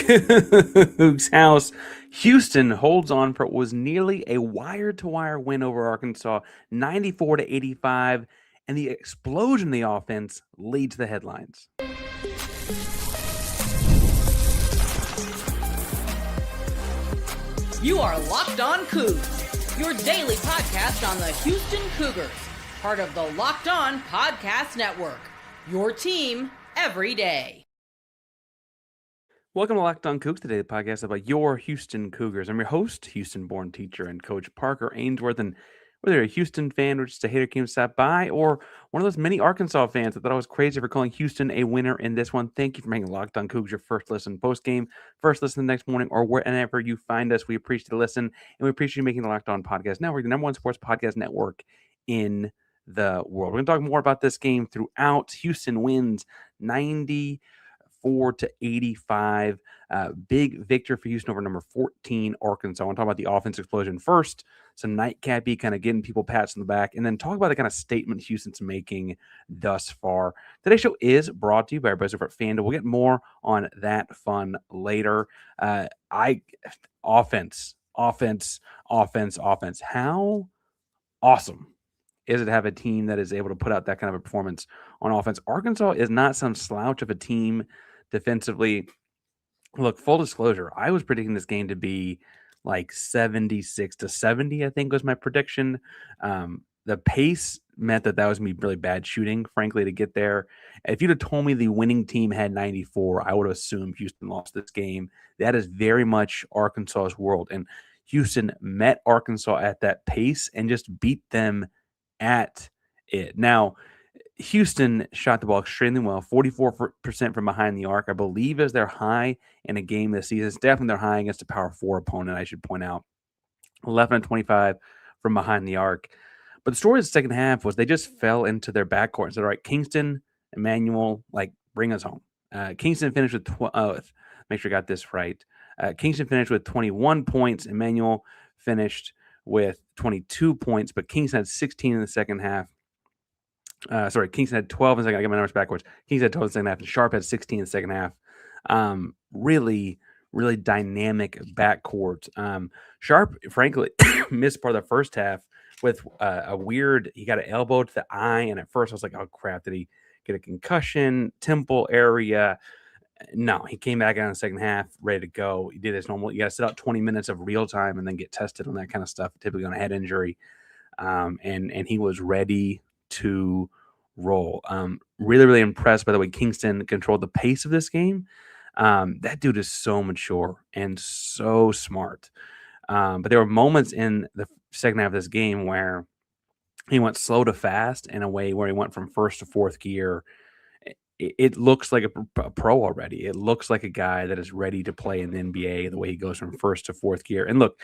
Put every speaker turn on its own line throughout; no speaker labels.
Coogs house. Houston holds on for what was nearly a wire-to-wire win over Arkansas, 94-85, and the explosion of the offense leads the headlines.
You are Locked On Cougs, your daily podcast on the Houston Cougars, part of the Locked On Podcast Network, your team every day.
Welcome to Locked On Coogs, today the podcast about your Houston Cougars. I'm your host, Houston-born teacher and coach Parker Ainsworth, and whether you're a Houston fan or just a hater came to stop by, or one of those many Arkansas fans that thought I was crazy for calling Houston a winner in this one, thank you for making Locked On Cougs your first listen post-game, first listen the next morning, or wherever you find us. We appreciate the listen, and we appreciate you making the Locked On Podcast Network, the number one sports podcast network in the world. We're going to talk more about this game throughout. Houston wins 94-85. Big victory for Houston over number 14, Arkansas. I want to talk about the offense explosion first, some nightcappy kind of getting people pats on the back, and then talk about the kind of statement Houston's making thus far. Today's show is brought to you by our buddies over at FanDuel. We'll get more on that fun later. Offense. How awesome is it to have a team that is able to put out that kind of a performance on offense? Arkansas is not some slouch of a team defensively. Look, full disclosure, I was predicting this game to be like 76-70, I think was my prediction. The pace meant that was going to be really bad shooting, frankly, to get there. If you'd have told me the winning team had 94, I would have assumed Houston lost this game. That is very much Arkansas's world. And Houston met Arkansas at that pace and just beat them at it. Now, Houston shot the ball extremely well, 44% from behind the arc, I believe is their high in a game this season. It's definitely their high against a Power 4 opponent, I should point out. 11-25 from behind the arc. But the story of the second half was they just fell into their backcourt and said, all right, Kingston, Emanuel, bring us home. Kingston finished with, make sure I got this right. Kingston finished with 21 points. Emanuel finished with 22 points, but Kingston had 16 in the second half. Kingston had 12 in the second half. I got my numbers backwards. Kingston had 12 in the second half, and Sharp had 16 in the second half. Really, really dynamic backcourt. Sharp, frankly, missed part of the first half with he got an elbow to the eye, and at first I was like, oh, crap, did he get a concussion, temple area? No, he came back out in the second half, ready to go. He did his normal. You got to sit out 20 minutes of real time and then get tested on that kind of stuff, typically on a head injury. And he was ready to roll. Really, really impressed by the way Kingston controlled the pace of this game. That dude is so mature and so smart. But there were moments in the second half of this game where he went slow to fast in a way where he went from first to fourth gear. It looks like a pro already. It looks like a guy that is ready to play in the NBA, the way he goes from first to fourth gear. And look,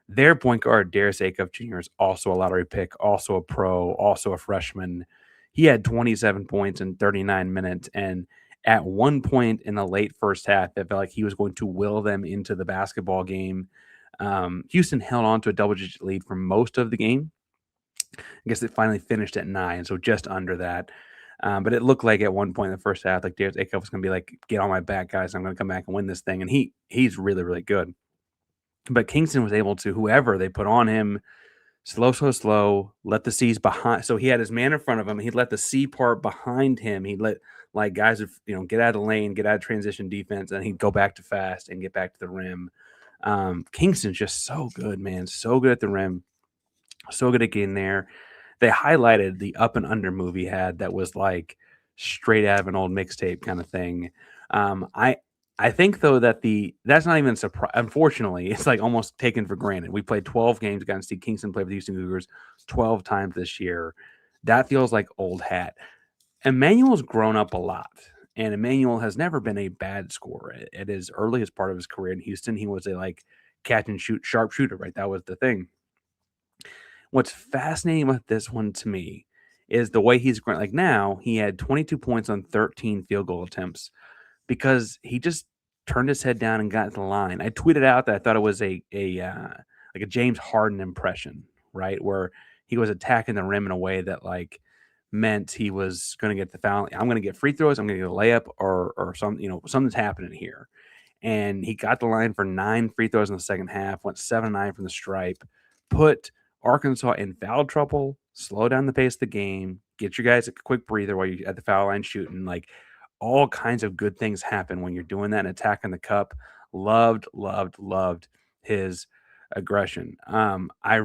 their point guard, Darius Acuff Jr., is also a lottery pick, also a pro, also a freshman. He had 27 points in 39 minutes. And at one point in the late first half, it felt like he was going to will them into the basketball game. Houston held on to a double-digit lead for most of the game. I guess it finally finished at 9, so just under that. But it looked like at one point in the first half, like Darius Acuff was going to be like, get on my back, guys. I'm going to come back and win this thing. And he's really, really good. But Kingston was able to, whoever they put on him, slow, let the C's behind. So he had his man in front of him. He'd let the C part behind him. He'd let guys, get out of the lane, get out of transition defense, and he'd go back to fast and get back to the rim. Kingston's just so good, man. So good at the rim. So good at getting there. They highlighted the up and under move he had that was like straight out of an old mixtape kind of thing. I think, though, that that's not even a surprise. Unfortunately, it's like almost taken for granted. We played 12 games, got to see Kingston play with the Houston Cougars 12 times this year. That feels like old hat. Emanuel's grown up a lot, and Emanuel has never been a bad scorer. At his earliest part of his career in Houston, he was a catch and shoot sharp shooter, right? That was the thing. What's fascinating about this one to me is the way he's grown. Like now, he had 22 points on 13 field goal attempts because he just turned his head down and got to the line. I tweeted out that I thought it was a James Harden impression, right? Where he was attacking the rim in a way that meant he was going to get the foul. I'm going to get free throws. I'm going to get a layup or something's happening here. and he got the line for 9 free throws in the second half, went 7-9 from the stripe, put Arkansas in foul trouble, slow down the pace of the game, get your guys a quick breather while you're at the foul line shooting. Like, all kinds of good things happen when you're doing that and attacking the cup. Loved his aggression. I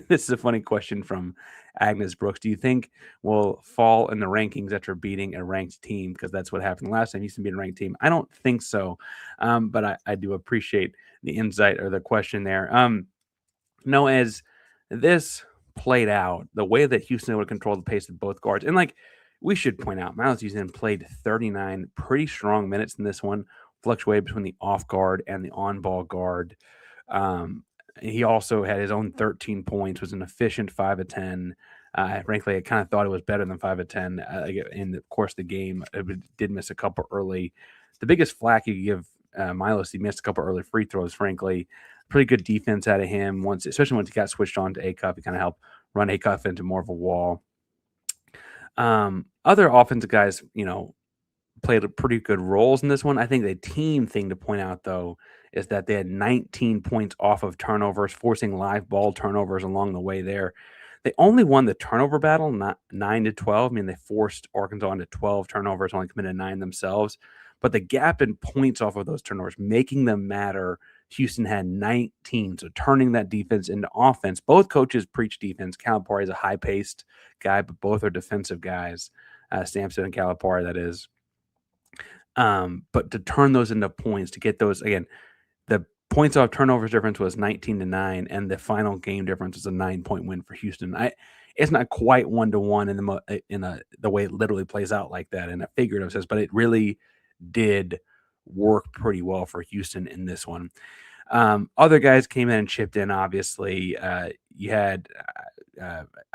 this is a funny question from Agnes Brooks. Do you think we'll fall in the rankings after beating a ranked team? Because that's what happened last time. Houston beat a ranked team. I don't think so, but I do appreciate the insight or the question there. No, as this played out, the way that Houston would control the pace of both guards, and like we should point out, Milos Uzan played 39 pretty strong minutes in this one, fluctuated between the off guard and the on ball guard. He also had his own 13 points, was an efficient 5 of 10. Frankly, I kind of thought it was better than 5 of 10 in the course of the game. It did miss a couple early. The biggest flack you give Milos, he missed a couple early free throws, frankly. Pretty good defense out of him, especially once he got switched on to A-Cup. He kind of helped run A-Cup into more of a wall. Other offensive guys, played pretty good roles in this one. I think the team thing to point out, though, is that they had 19 points off of turnovers, forcing live ball turnovers along the way there. They only won the turnover battle, not 9-12. I mean, they forced Arkansas into 12 turnovers, only committed 9 themselves. But the gap in points off of those turnovers, making them matter, Houston had 19. So turning that defense into offense. Both coaches preach defense. Calipari is a high-paced guy, but both are defensive guys. Sampson and Calipari, that is. But to turn those into points, to get those, again, the points off turnovers difference was 19-9, and the final game difference was a 9-point win for Houston. It's not quite 1-to-1 in the way it literally plays out like that in a figurative sense, but it really did work pretty well for Houston in this one. Other guys came in and chipped in, obviously. You had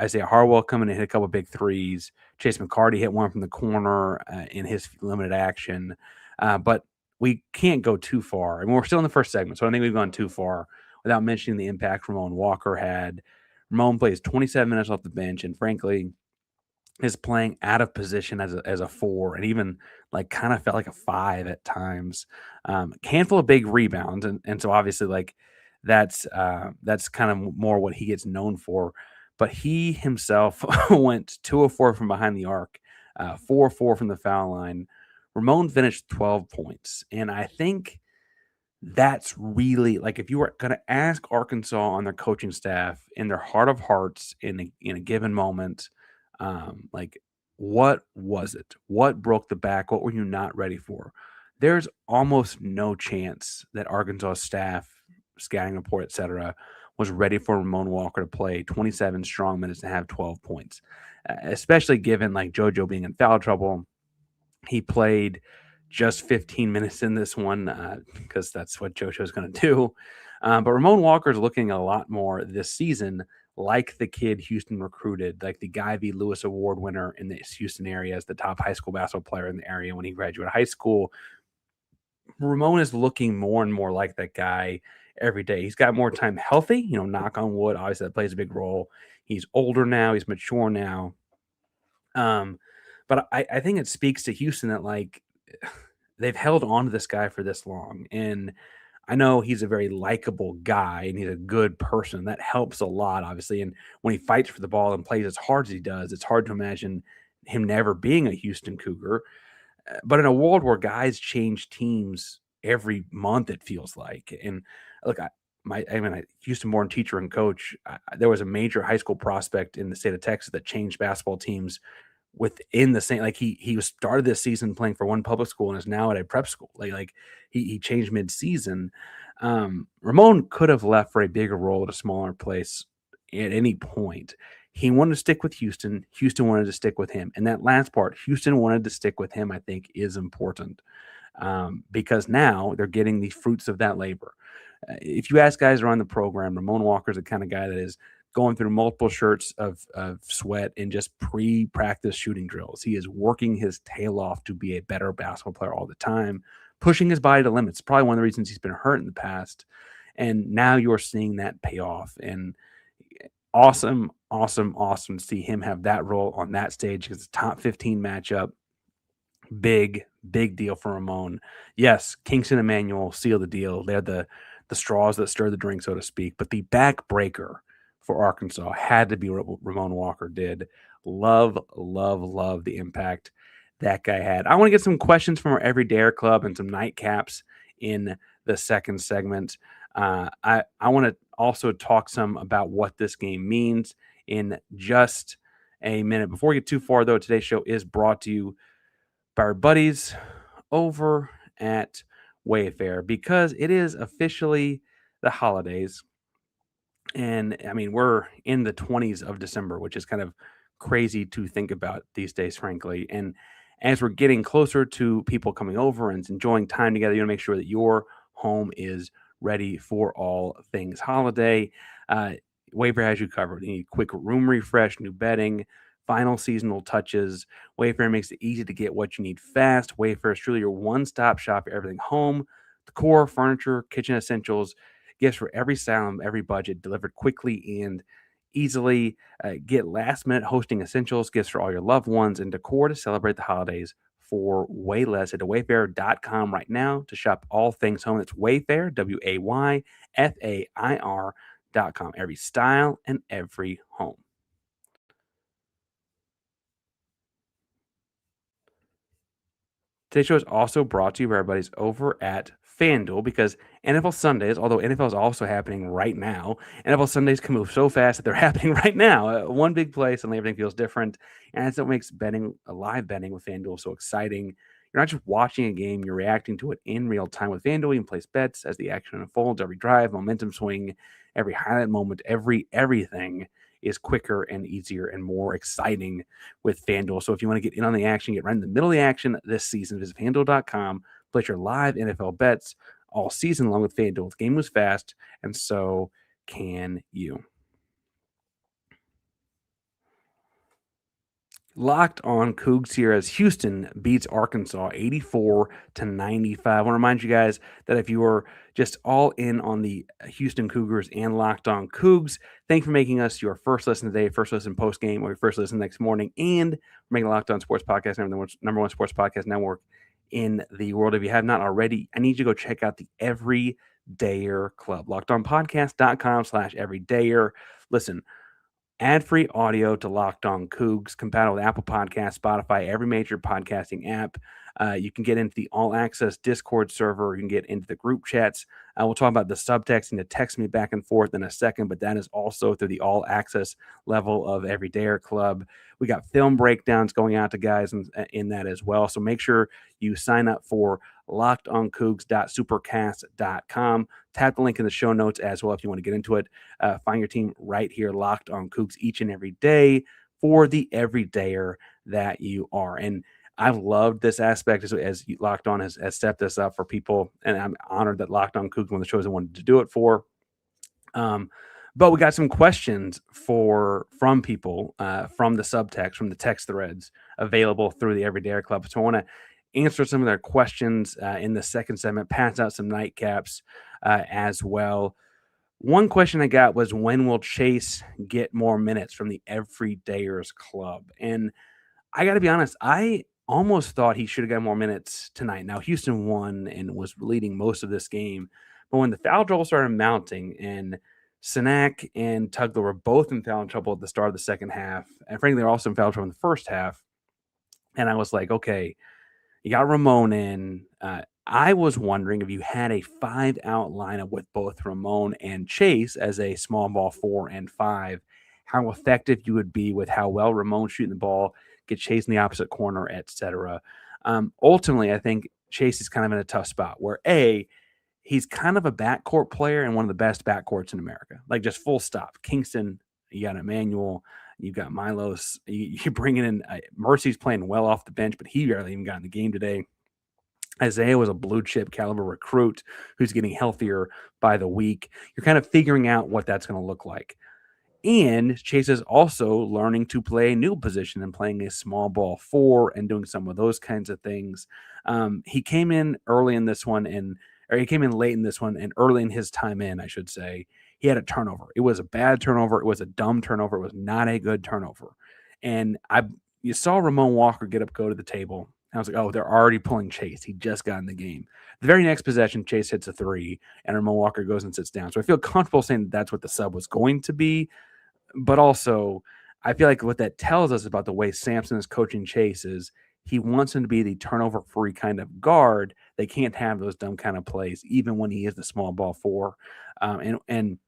Isaiah Harwell coming in, hit a couple big threes. Chase McCarty hit one from the corner in his limited action. But we can't go too far. I mean, we're still in the first segment, so I don't think we've gone too far without mentioning the impact Ramon Walker had. Ramon plays 27 minutes off the bench, and frankly, is playing out of position as a 4, and even like kind of felt like a 5 at times. Handful of big rebounds, and so obviously like that's kind of more what he gets known for. But he himself went 2 of 4 from behind the arc, 4 of 4 from the foul line. Ramon finished 12 points, and I think that's really, like, if you were going to ask Arkansas on their coaching staff in their heart of hearts in a given moment, like, what was it? What broke the back? What were you not ready for? There's almost no chance that Arkansas staff, scouting report, etc., was ready for Ramon Walker to play 27 strong minutes and have 12 points, especially given like JoJo being in foul trouble. He played just 15 minutes in this one because that's what JoJo's going to do. But Ramon Walker is looking a lot more this season like the kid Houston recruited, like the Guy V. Lewis Award winner in the Houston area, as the top high school basketball player in the area when he graduated high school. Ramon is looking more and more like that guy every day. He's got more time healthy, knock on wood. Obviously, that plays a big role. He's older now. He's mature now. But I think it speaks to Houston that, like, they've held on to this guy for this long. And I know he's a very likable guy and he's a good person. That helps a lot, obviously. And when he fights for the ball and plays as hard as he does, it's hard to imagine him never being a Houston Cougar. But in a world where guys change teams every month, it feels like. And look, I'm a Houston-born teacher and coach. There was a major high school prospect in the state of Texas that changed basketball teams within the same. Like he was started this season playing for one public school and is now at a prep school. Like he changed mid-season. Ramon could have left for a bigger role at a smaller place at any point. He wanted to stick with Houston. Houston wanted to stick with him. And that last part, Houston wanted to stick with him, I think is important because now they're getting the fruits of that labor. If you ask guys around the program, Ramon Walker is the kind of guy that is going through multiple shirts of sweat and just pre-practice shooting drills. He is working his tail off to be a better basketball player all the time, pushing his body to limits. Probably one of the reasons he's been hurt in the past. And now you're seeing that pay off. And awesome to see him have that role on that stage because it's a top 15 matchup. Big deal for Ramon. Yes, Kingston and Emanuel sealed the deal. They're the straws that stir the drink, so to speak. But the backbreaker for Arkansas had to be what Ramon Walker did. Love the impact that guy had. I want to get some questions from our Everydayer Club and some nightcaps in the second segment. I want to also talk some about what this game means in just a minute. Before we get too far, though, today's show is brought to you by our buddies over at Wayfair, because it is officially the holidays. And I mean, we're in the 20s of December, which is kind of crazy to think about these days, frankly. And as we're getting closer to people coming over and enjoying time together, you want to make sure that your home is ready for all things holiday. Wayfair has you covered. You need quick room refresh, new bedding, final seasonal touches. Wayfair makes it easy to get what you need fast. Wayfair is truly your one-stop shop for everything home, decor, furniture, kitchen essentials, gifts for every style and every budget, delivered quickly and easily. Get last-minute hosting essentials, gifts for all your loved ones, and decor to celebrate the holidays for way less. Head to wayfair.com right now to shop all things home. It's Wayfair, WAYFAIR.com. Every style and every home. Today's show is also brought to you by our buddies over at FanDuel, because NFL Sundays, although NFL is also happening right now, NFL Sundays can move so fast that they're happening right now. One big play, suddenly everything feels different. And that's what makes betting, live betting with FanDuel so exciting. You're not just watching a game, you're reacting to it in real time with FanDuel. You can place bets as the action unfolds. Every drive, momentum swing, every highlight moment, everything is quicker and easier and more exciting with FanDuel. So if you want to get in on the action, get right in the middle of the action this season, visit FanDuel.com, place your live NFL bets all season long with FanDuel. The game was fast, and so can you. Locked on Coogs here as Houston beats Arkansas 84-95. I want to remind you guys that if you are just all in on the Houston Cougars and Locked on Coogs, thank you for making us your first listen today, first listen post game, or your first listen next morning, and making Locked on Sports Podcast number one sports podcast network in the world. If you have not already, I need you to go check out the Everydayer Club. LockedOnPodcast.com/Everydayer. Listen, ad-free audio to Locked On Cougs, compatible with Apple Podcasts, Spotify, every major podcasting app. You can get into the all-access Discord server. You can get into the group chats. We'll talk about the subtexting to text me back and forth in a second, but that is also through the all-access level of Everydayer Club. We got film breakdowns going out to guys in that as well. So make sure you sign up for lockedoncougs.supercast.com. Tap the link in the show notes as well if you want to get into it. Find your team right here, Locked on Cougs, each and every day for the everydayer that you are. And I've loved this aspect as Locked On has stepped this up for people, and I'm honored that Locked On Cougs, one of the shows I wanted to do it for. But we got some questions from people from the subtext, from the text threads available through the Everydayer Club. So I want to answer some of their questions in the second segment, pass out some nightcaps as well. One question I got was, when will Chase get more minutes from the Everydayers Club? And I got to be honest, I almost thought he should have got more minutes tonight. Now, Houston won and was leading most of this game. But when the foul trouble started mounting and Sinak and Tugler were both in foul trouble at the start of the second half, and frankly, they were also in foul trouble in the first half, and I was like, okay, you got Ramon in. I was wondering if you had a 5-out lineup with both Ramon and Chase as a small ball 4 and 5, how effective you would be with how well Ramon's shooting the ball, get Chase in the opposite corner, etc. Ultimately, I think Chase is kind of in a tough spot where he's kind of a backcourt player and one of the best backcourts in America, like just full stop. Kingston, you got Emanuel, you got Milos, you bring in Mercy's playing well off the bench, but he barely even got in the game today. Isaiah was a blue chip caliber recruit who's getting healthier by the week. You're kind of figuring out what that's going to look like. And Chase is also learning to play a new position and playing a small ball 4 and doing some of those kinds of things. He came in early in this one, or he came in late in this one, and early in his time in, I should say, he had a turnover. It was a bad turnover. It was a dumb turnover. It was not a good turnover. And you saw Ramon Walker go to the table And I was like, oh, they're already pulling Chase. He just got in the game. The very next possession, Chase hits a three, and Ramon Walker goes and sits down. So I feel comfortable saying that's what the sub was going to be. But also, I feel like what that tells us about the way Sampson is coaching Chase is he wants him to be the turnover-free kind of guard. They can't have those dumb kind of plays, even when he is the small ball four. And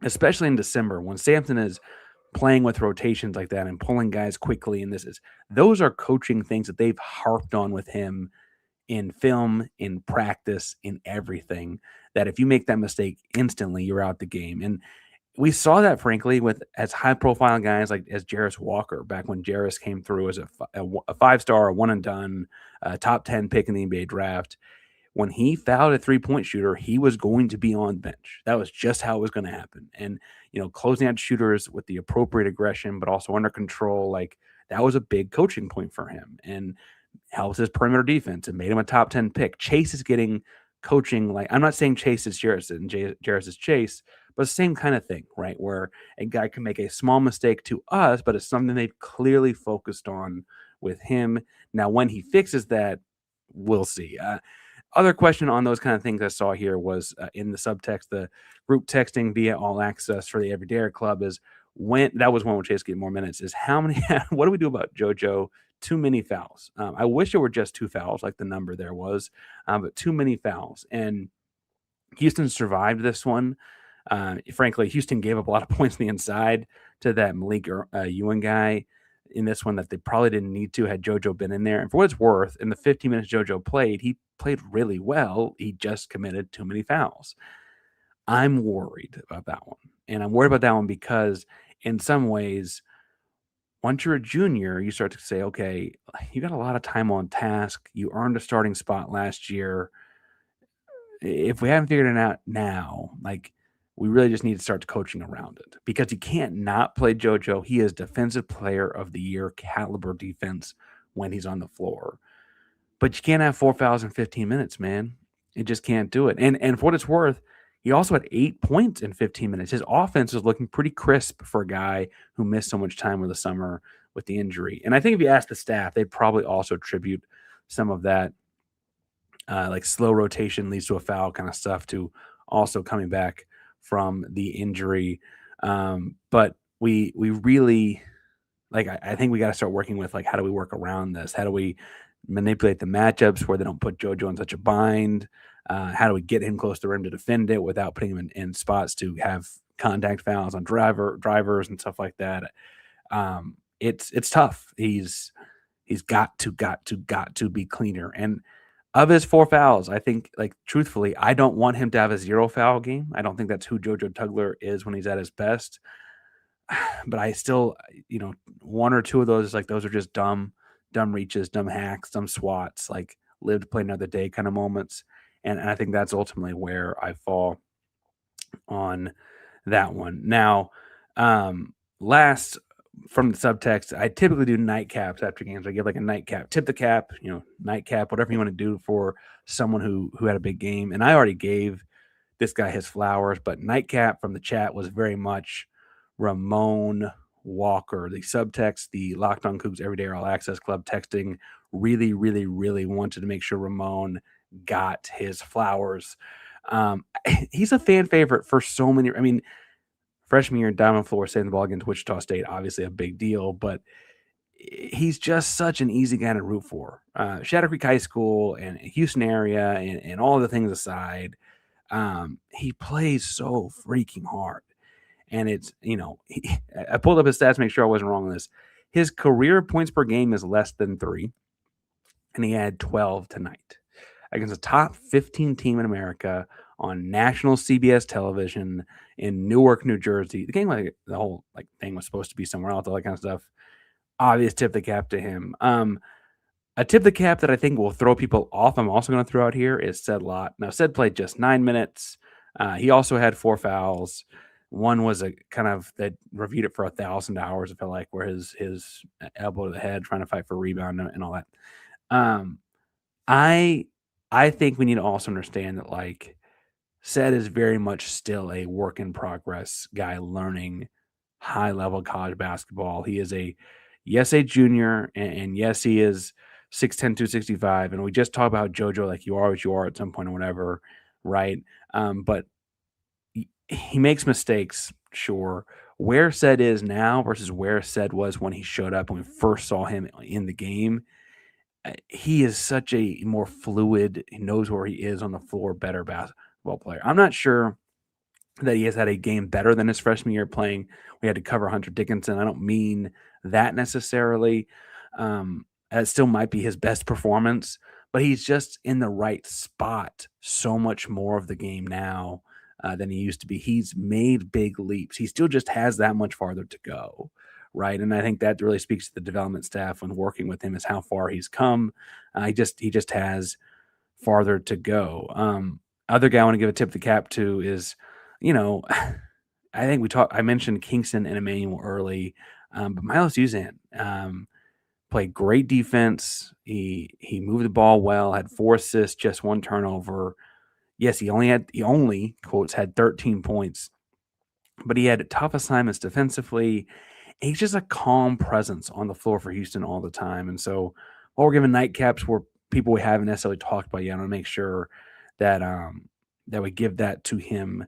especially in December, when Sampson is playing with rotations like that and pulling guys quickly, and those are coaching things that they've harped on with him in film, in practice, in everything, that if you make that mistake instantly, you're out the game. And we saw that, frankly, with as high-profile guys like as Jarris Walker, back when Jarris came through as a five-star, a one-and-done, top 10 pick in the NBA draft. When he fouled a three-point shooter, he was going to be on bench. That was just how it was going to happen. And, closing out shooters with the appropriate aggression, but also under control, like that was a big coaching point for him and helps his perimeter defense and made him a top 10 pick. Chase is getting coaching. Like, I'm not saying Chase is Jarris and Jarris is Chase, but it's the same kind of thing, right? Where a guy can make a small mistake to us, but it's something they've clearly focused on with him. Now, when he fixes that, we'll see. Other question on those kind of things I saw here was in the subtext, the group texting via All Access for the Everydayer Club is when that was when we'll Chase get more minutes. Is how many? What do we do about JoJo? Too many fouls. I wish it were just 2 fouls, like the number there was, but too many fouls. And Houston survived this one. Frankly, Houston gave up a lot of points on the inside to that Malik Ewan guy in this one that they probably didn't need to had JoJo been in there. And for what it's worth, in the 15 minutes JoJo played, he played really well. He just committed too many fouls. I'm worried about that one. And I'm worried about that one because in some ways, once you're a junior, you start to say, okay, you got a lot of time on task. You earned a starting spot last year. If we haven't figured it out now, like we really just need to start coaching around it because you can't not play JoJo. He is Defensive Player of the Year caliber defense when he's on the floor. But you can't have 4 fouls in 15 minutes, man. You just can't do it. And for what it's worth, he also had 8 points in 15 minutes. His offense is looking pretty crisp for a guy who missed so much time over the summer with the injury. And I think if you ask the staff, they'd probably also attribute some of that like slow rotation leads to a foul kind of stuff to also coming back from the injury. But we really, like, I think we got to start working with, like, how do we work around this? How do we manipulate the matchups where they don't put JoJo in such a bind? How do we get him close to the rim to defend it without putting him in spots to have contact fouls on drivers and stuff like that? It's tough. He's got to be cleaner. And of his 4 fouls, I think, like, truthfully, I don't want him to have a 0 foul game. I don't think that's who JoJo Tugler is when he's at his best. But I still, 1 or 2 of those, like, those are just dumb reaches, dumb hacks, dumb swats, like live to play another day kind of moments. And I think that's ultimately where I fall on that one. Now, last from the subtext, I typically do nightcaps after games. I give like a nightcap, tip the cap, nightcap, whatever you want to do for someone who had a big game. And I already gave this guy his flowers, but nightcap from the chat was very much Ramon Walker. The subtext, the Locked On Coogs Everyday All Access Club texting really, really, really wanted to make sure Ramon got his flowers. He's a fan favorite for so many. I mean, freshman year, Diamond Floor, saving the ball against Wichita State, obviously a big deal, but he's just such an easy guy to root for. Shadow Creek High School and Houston area and all the things aside, he plays so freaking hard. And it's, I pulled up his stats to make sure I wasn't wrong on this. His career points per game is less than 3, and he had 12 tonight against a top 15 team in America on national CBS television in Newark, New Jersey. The game, like the whole thing was supposed to be somewhere else, all that kind of stuff. Obvious tip the cap to him. A tip the cap that I think will throw people off, I'm also going to throw out here, is Ced Lott. Now, Ced played just 9 minutes. He also had 4 fouls. One was a kind of that reviewed it for 1,000 hours. It felt like where his elbow to the head, trying to fight for rebound and all that. I think we need to also understand that, like, Ced is very much still a work in progress guy learning high level college basketball. He is a junior, and yes, he is 6'10", 265. And we just talked about JoJo, like you are what you are at some point or whatever, right? But he makes mistakes, sure. Where Said is now versus where Said was when he showed up when we first saw him in the game, he is such a more fluid, he knows where he is on the floor, better basketball player. I'm not sure that he has had a game better than his freshman year playing. We had to cover Hunter Dickinson. I don't mean that necessarily. It still might be his best performance, but he's just in the right spot so much more of the game now than he used to be. He's made big leaps. He still just has that much farther to go, right? And I think that really speaks to the development staff when working with him is how far he's come. He just has farther to go. Other guy I want to give a tip of the cap to is, I think I mentioned Kingston and Emanuel early, but Milos Uzan played great defense. He moved the ball well, had 4 assists, just 1 turnover. Yes, he only quotes had 13 points, but he had tough assignments defensively. He's just a calm presence on the floor for Houston all the time. And so while we're giving nightcaps where people we haven't necessarily talked about yet, I want to make sure that that we give that to him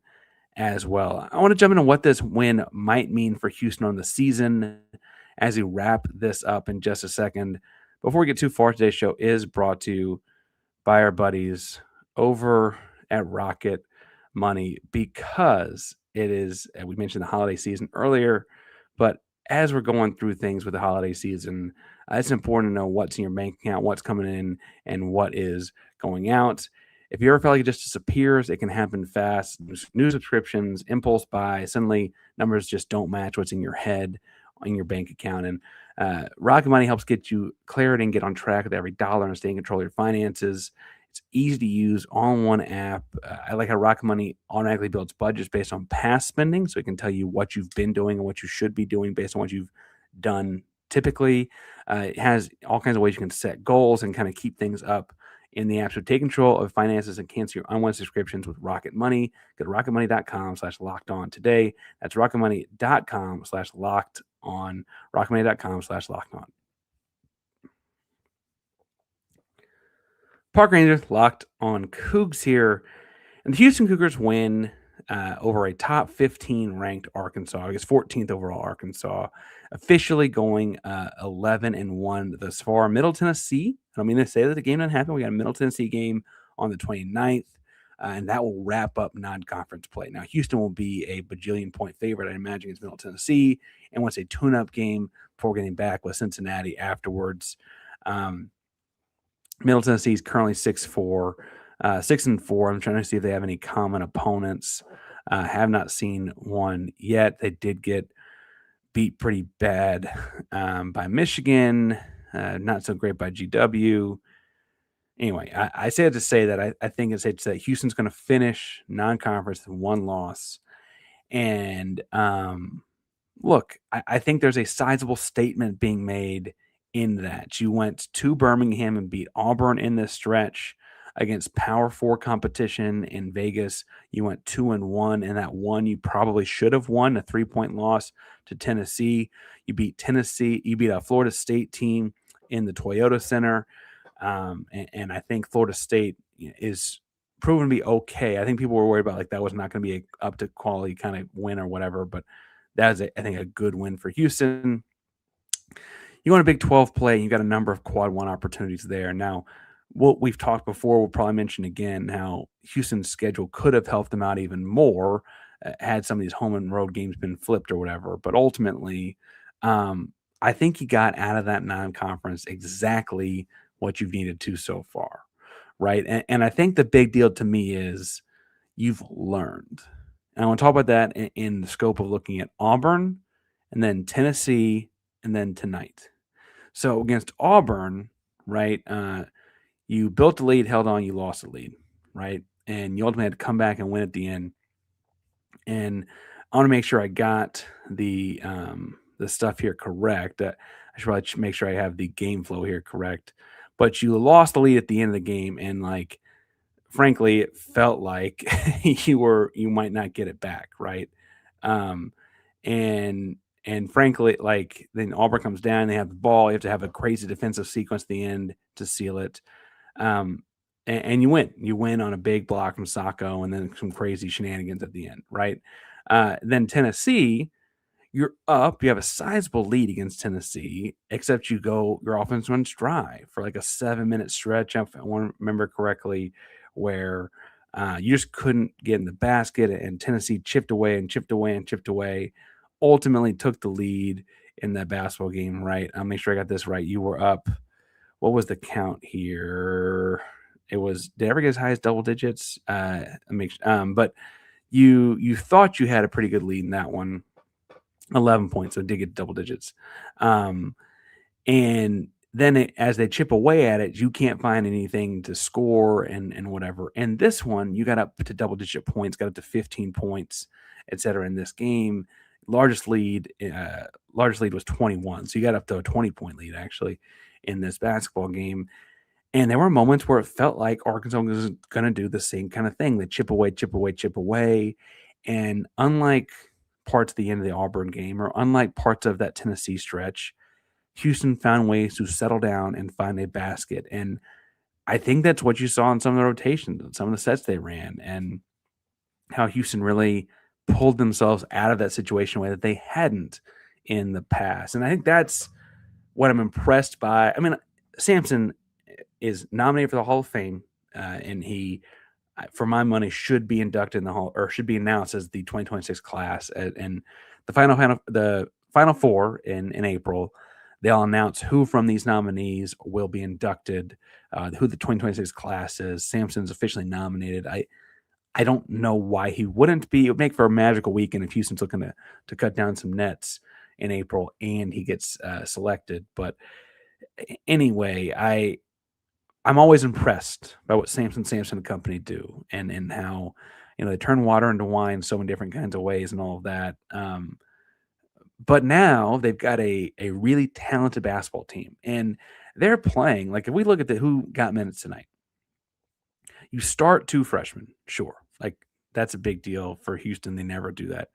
as well. I want to jump into what this win might mean for Houston on the season as we wrap this up in just a second. Before we get too far, today's show is brought to you by our buddies over at Rocket Money, because it is, we mentioned the holiday season earlier, but as we're going through things with the holiday season, it's important to know what's in your bank account, what's coming in, and what is going out. If you ever feel like it just disappears, it can happen fast. New subscriptions, impulse buy, suddenly numbers just don't match what's in your head, in your bank account. And Rocket Money helps get you clarity and get on track with every dollar and stay in control of your finances. It's easy to use, all-in-one app. I like how Rocket Money automatically builds budgets based on past spending, so it can tell you what you've been doing and what you should be doing based on what you've done typically. It has all kinds of ways you can set goals and kind of keep things up in the app. So take control of finances and cancel your unwanted subscriptions with Rocket Money. Go to rocketmoney.com/locked-on today. That's rocketmoney.com/locked-on. rocketmoney.com/locked-on. Park Rangers locked on Coogs here. And the Houston Cougars win over a top 15 ranked Arkansas, I guess 14th overall Arkansas, officially going 11-1 thus far. Middle Tennessee, I don't mean to say that the game didn't happen. We got a Middle Tennessee game on the 29th, and that will wrap up non-conference play. Now, Houston will be a bajillion point favorite, I imagine, against Middle Tennessee, and once a tune-up game before getting back with Cincinnati afterwards. Middle Tennessee is currently 6-4. 6-4. I'm trying to see if they have any common opponents. Have not seen one yet. They did get beat pretty bad by Michigan. Not so great by GW. Anyway, I say it to say that I think it's safe to say Houston's going to finish non-conference with 1 loss. And look, I think there's a sizable statement being made in that. You went to Birmingham and beat Auburn in this stretch against Power 4 competition in Vegas. You went 2-1, and that one you probably should have won, a 3-point loss to Tennessee. You beat Tennessee. You beat a Florida State team in the Toyota Center, and I think Florida State is proven to be okay. I think people were worried about like that was not going to be a up to quality kind of win or whatever, but that is, I think, a good win for Houston. You want a Big 12 play, you got a number of quad 1 opportunities there. Now, what we've talked before, we'll probably mention again how Houston's schedule could have helped them out even more had some of these home and road games been flipped or whatever. But ultimately, I think you got out of that non-conference exactly what you've needed to so far, right? And I think the big deal to me is you've learned. And I want to talk about that in the scope of looking at Auburn and then Tennessee and then tonight. So against Auburn, right, you built the lead, held on, you lost the lead, right? And you ultimately had to come back and win at the end. And I want to make sure I got the stuff here correct. I should probably make sure I have the game flow here correct. But you lost the lead at the end of the game, and like, frankly, it felt like you might not get it back, right? And And frankly, like then Auburn comes down, they have the ball, you have to have a crazy defensive sequence at the end to seal it. And you win. You win on a big block from Sacco and then some crazy shenanigans at the end, right? Then Tennessee, you're up. You have a sizable lead against Tennessee, except your offense runs dry for like a 7-minute stretch. If I want to remember correctly, where you just couldn't get in the basket, and Tennessee chipped away and chipped away and chipped away. Ultimately, took the lead in that basketball game. Right? I'll make sure I got this right. You were up. What was the count here? It was. Did I ever get as high as double digits? But you thought you had a pretty good lead in that one. 11 points, so it did get double digits. And then as they chip away at it, you can't find anything to score and whatever. And this one, you got up to double-digit points, got up to 15 points, et cetera, in this game. Largest lead was 21, so you got up to a 20-point lead, actually, in this basketball game. And there were moments where it felt like Arkansas was going to do the same kind of thing. They chip away, chip away, chip away. And unlike parts of the end of the Auburn game, or unlike parts of that Tennessee stretch, Houston found ways to settle down and find a basket. And I think that's what you saw in some of the rotations, some of the sets they ran, and how Houston really pulled themselves out of that situation in a way that they hadn't in the past. And I think that's what I'm impressed by. I mean, Sampson is nominated for the Hall of Fame, and he, for my money, should be inducted in the Hall, or should be announced as the 2026 class. And the final four in April, they'll announce who from these nominees will be inducted, who the 2026 class is. Sampson's officially nominated. I don't know why he wouldn't be. It would make for a magical weekend if Houston's looking to cut down some nets in April and he gets selected. But anyway, I'm always impressed by what Sampson and company do, and how they turn water into wine so many different kinds of ways and all of that. But now they've got a really talented basketball team, and they're playing. Like if we look at who got minutes tonight, you start 2 freshmen, sure. Like that's a big deal for Houston. They never do that.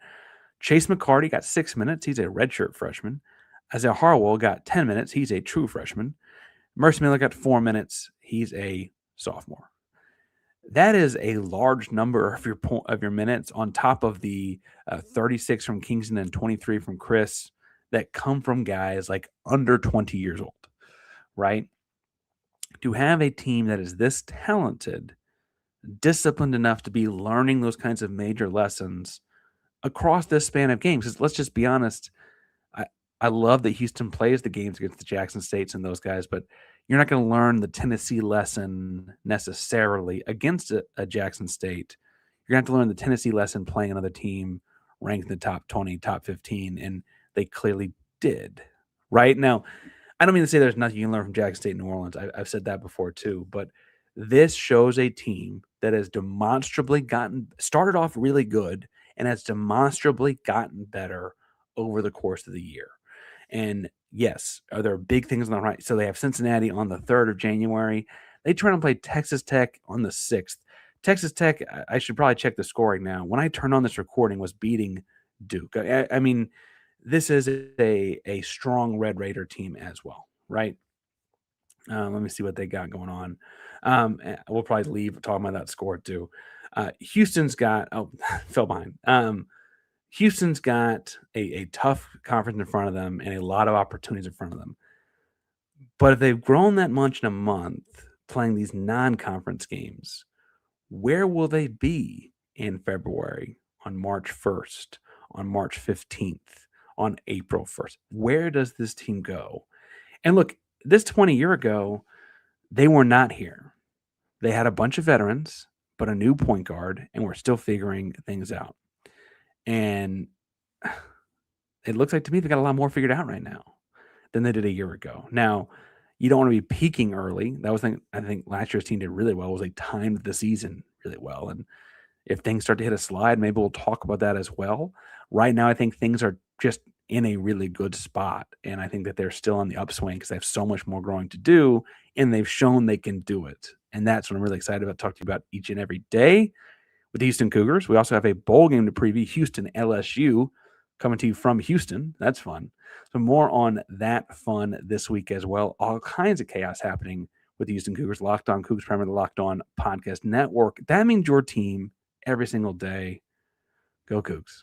Chase McCarty got 6 minutes. He's a redshirt freshman. Isaiah Harwell got 10 minutes. He's a true freshman. Mercy Miller got 4 minutes. He's a sophomore. That is a large number of your minutes on top of the 36 from Kingston and 23 from Chris that come from guys like under 20 years old, right? To have a team that is this talented, disciplined enough to be learning those kinds of major lessons across this span of games. Because let's just be honest, I love that Houston plays the games against the Jackson States and those guys, but you're not going to learn the Tennessee lesson necessarily against a Jackson State. You're going to have to learn the Tennessee lesson playing another team ranked in the top 20, top 15, and they clearly did. Right? Now, I don't mean to say there's nothing you can learn from Jackson State and New Orleans. I've said that before too, but this shows a team that has demonstrably started off really good and has demonstrably gotten better over the course of the year. And yes, are there big things on the right? So they have Cincinnati on the 3rd of January. They try to play Texas Tech on the 6th. Texas Tech, I should probably check the scoring now. When I turned on this recording, was beating Duke. I mean, this is a strong Red Raider team as well, right? Let me see what they got going on. We'll probably leave talking about that score too. Houston's got fell behind. Houston's got a tough conference in front of them and a lot of opportunities in front of them. But if they've grown that much in a month playing these non-conference games, where will they be in February, on March 1st, on March 15th, on April 1st? Where does this team go? And look, this 20 years ago, they were not here. They had a bunch of veterans, but a new point guard, and we're still figuring things out. And it looks like to me they got a lot more figured out right now than they did a year ago. Now, you don't want to be peaking early. That was I think last year's team did really well. It was timed the season really well. And if things start to hit a slide, maybe we'll talk about that as well. Right now, I think things are just in a really good spot. And I think that they're still on the upswing because they have so much more growing to do. And they've shown they can do it. And that's what I'm really excited about talking to you about each and every day with the Houston Cougars. We also have a bowl game to preview, Houston LSU. coming to you from Houston. That's fun. So more on that fun this week as well. All kinds of chaos happening with the Houston Cougars. Locked On Cougs, Premier, the Locked On Podcast Network. That means your team every single day. Go Cougs.